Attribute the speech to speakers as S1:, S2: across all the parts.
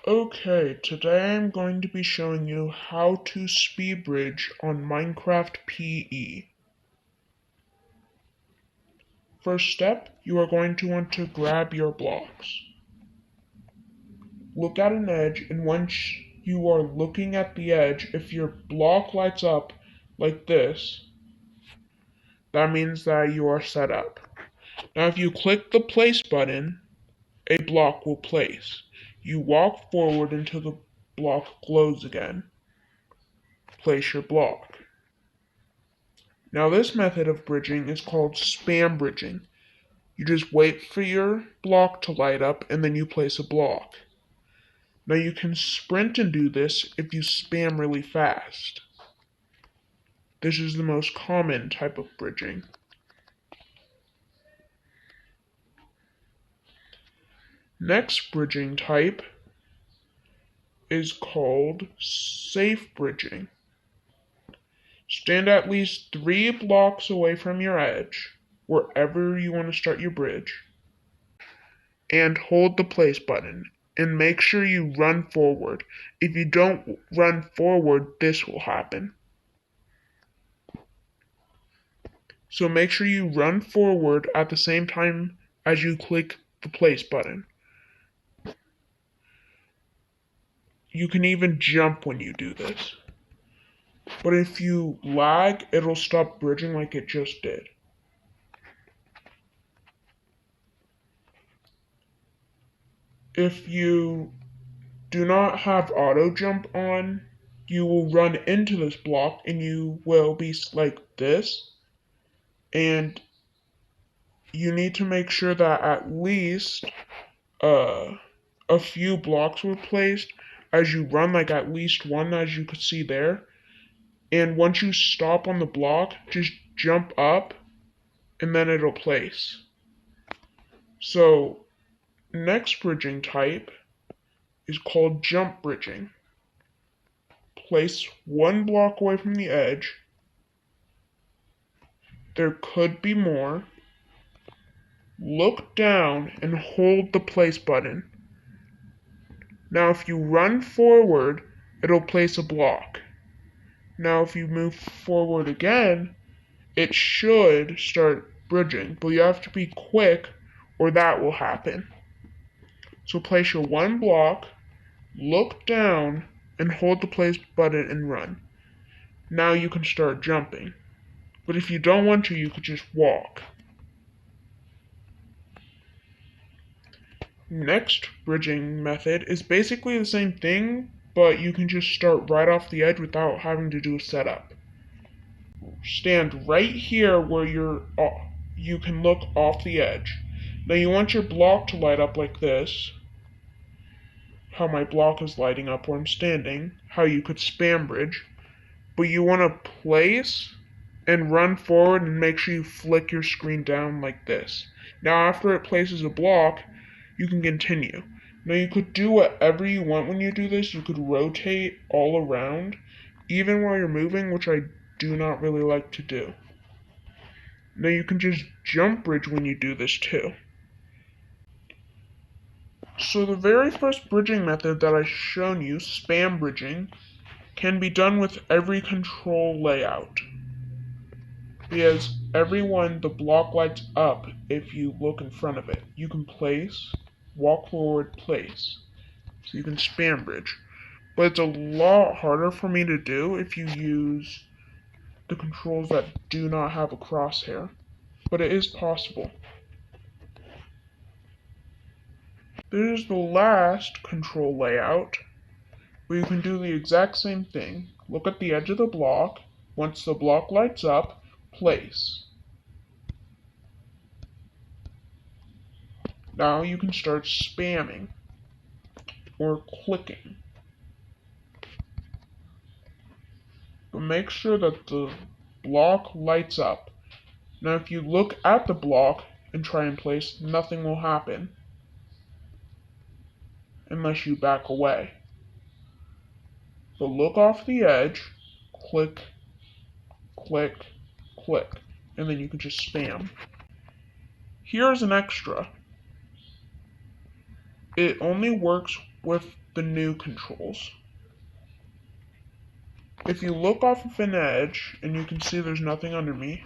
S1: Okay, today I'm going to be showing you how to speed bridge on Minecraft PE. First step, you are going to want to grab your blocks. Look at an edge, and once you are looking at the edge, if your block lights up like this, that means that you are set up. Now if you click the place button, a block will place. You walk forward until the block glows again. Place your block. Now this method of bridging is called spam bridging. You just wait for your block to light up and then you place a block. Now you can sprint and do this if you spam really fast. This is the most common type of bridging. Next bridging type is called safe bridging. Stand at least 3 blocks away from your edge, wherever you want to start your bridge, and hold the place button, and make sure you run forward. If you don't run forward, this will happen. So make sure you run forward at the same time as you click the place button. You can even jump when you do this. But if you lag, it'll stop bridging like it just did. If you do not have auto jump on, you will run into this block and you will be like this. And you need to make sure that at least a few blocks were placed as you run, like at least one, as you could see there. And once you stop on the block, just jump up and then it'll place. So next bridging type is called jump bridging. Place 1 block away from the edge. There could be more. Look down and hold the place button. Now if you run forward, it'll place a block. Now if you move forward again, it should start bridging, but you have to be quick or that will happen. So place your 1 block, look down, and hold the place button and run. Now you can start jumping. But if you don't want to, you could just walk. Next bridging method is basically the same thing, but you can just start right off the edge without having to do a setup. Stand right here where you can look off the edge. Now you want your block to light up like this. How my block is lighting up where I'm standing. How you could spam bridge. But you want to place and run forward and make sure you flick your screen down like this. Now after it places a block, you can continue. Now you could do whatever you want when you do this. You could rotate all around, even while you're moving, which I do not really like to do. Now you can just jump bridge when you do this too. So the very first bridging method that I've shown you, spam bridging, can be done with every control layout. Because the block lights up if you look in front of it. You can place, walk forward, place. So you can spam bridge. But it's a lot harder for me to do if you use the controls that do not have a crosshair. But it is possible. This is the last control layout, where you can do the exact same thing. Look at the edge of the block. Once the block lights up, place. Now you can start spamming or clicking. But make sure that the block lights up. Now if you look at the block and try and place, nothing will happen unless you back away. So look off the edge, click, click, click, and then you can just spam. Here's an extra. It only works with the new controls. If you look off of an edge, and you can see there's nothing under me,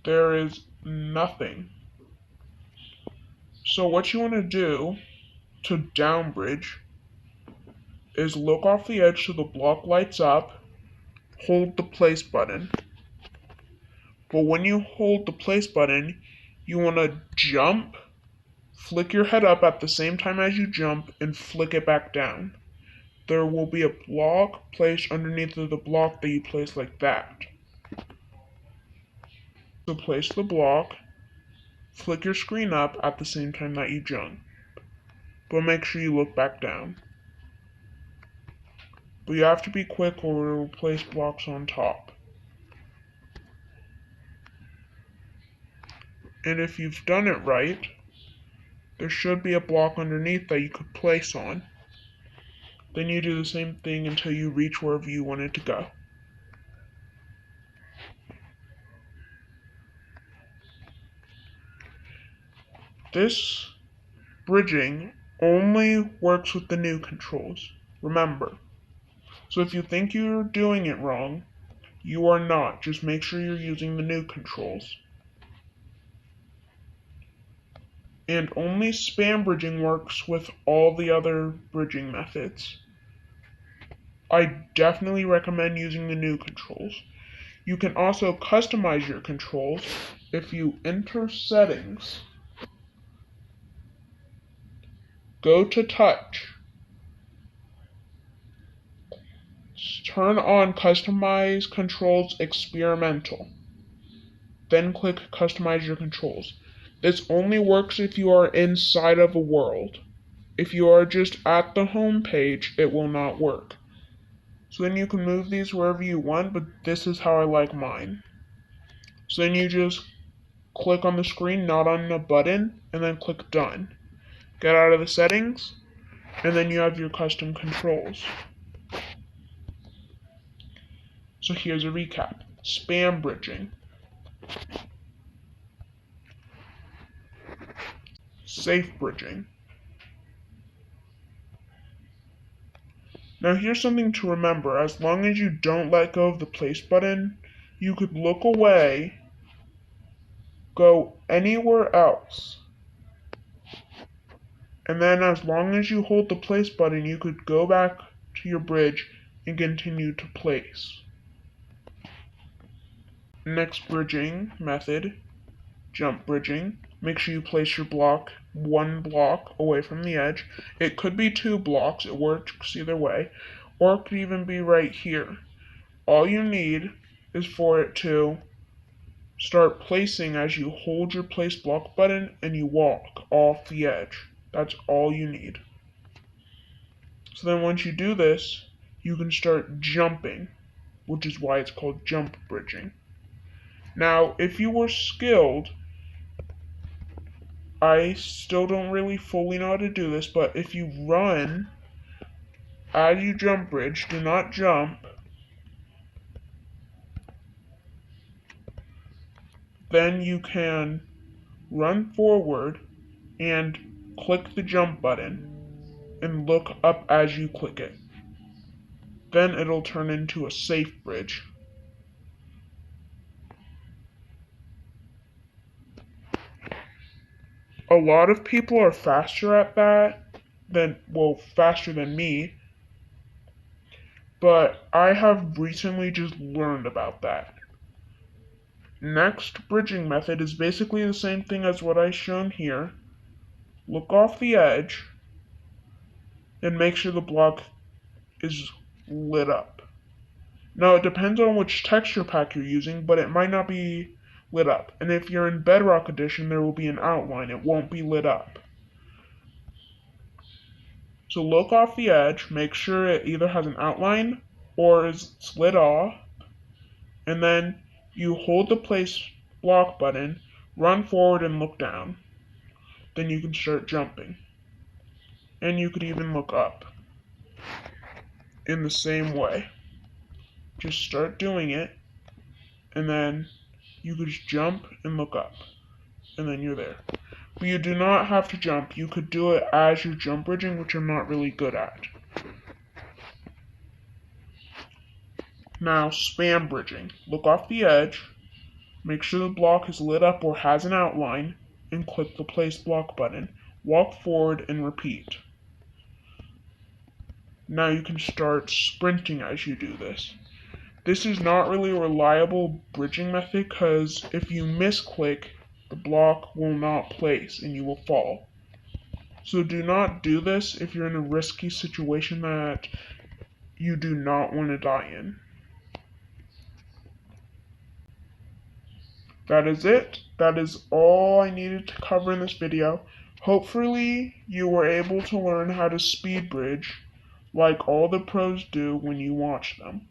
S1: there is nothing. So what you want to do to down bridge is look off the edge so the block lights up, hold the place button. But when you hold the place button, you want to jump, flick your head up at the same time as you jump, and flick it back down. There will be a block placed underneath of the block that you place like that. So place the block, flick your screen up at the same time that you jump. But make sure you look back down. But you have to be quick or it will place blocks on top. And if you've done it right, there should be a block underneath that you could place on. Then you do the same thing until you reach wherever you want it to go. This bridging only works with the new controls, remember. So if you think you're doing it wrong, you are not. Just make sure you're using the new controls. And only spam bridging works with all the other bridging methods. I definitely recommend using the new controls. You can also customize your controls if you enter settings, go to touch, turn on customize controls experimental, then click customize your controls. This only works if you are inside of a world. If you are just at the home page, it will not work. So then you can move these wherever you want, but this is how I like mine. So then you just click on the screen, not on the button, and then click done. Get out of the settings, and then you have your custom controls. So here's a recap. Spam bridging, safe bridging. Now here's something to remember. As long as you don't let go of the place button, you could look away, go anywhere else. And then as long as you hold the place button, you could go back to your bridge and continue to place. Next bridging method, jump bridging. Make sure you place your block one block away from the edge. It could be 2 blocks, it works either way, or it could even be right here. All you need is for it to start placing as you hold your place block button and you walk off the edge. That's all you need. So then once you do this, you can start jumping, which is why it's called jump bridging. Now, if you were skilled, I still don't really fully know how to do this, but if you run as you jump bridge, do not jump, then you can run forward and click the jump button and look up as you click it. Then it'll turn into a safe bridge. A lot of people are faster at that faster than me, but I have recently just learned about that. Next bridging method is basically the same thing as what I've shown here. Look off the edge and make sure the block is lit up. Now it depends on which texture pack you're using, but it might not be lit up. And if you're in Bedrock Edition, there will be an outline. It won't be lit up. So look off the edge, make sure it either has an outline or is lit off, and then you hold the place block button, run forward and look down. Then you can start jumping. And you could even look up in the same way. Just start doing it, and then you could just jump and look up, and then you're there. But you do not have to jump. You could do it as you're jump bridging, which I'm not really good at. Now, spam bridging. Look off the edge, make sure the block is lit up or has an outline, and click the place block button. Walk forward and repeat. Now you can start sprinting as you do this. This is not really a reliable bridging method because if you misclick, the block will not place and you will fall. So do not do this if you're in a risky situation that you do not want to die in. That is it. That is all I needed to cover in this video. Hopefully you were able to learn how to speed bridge like all the pros do when you watch them.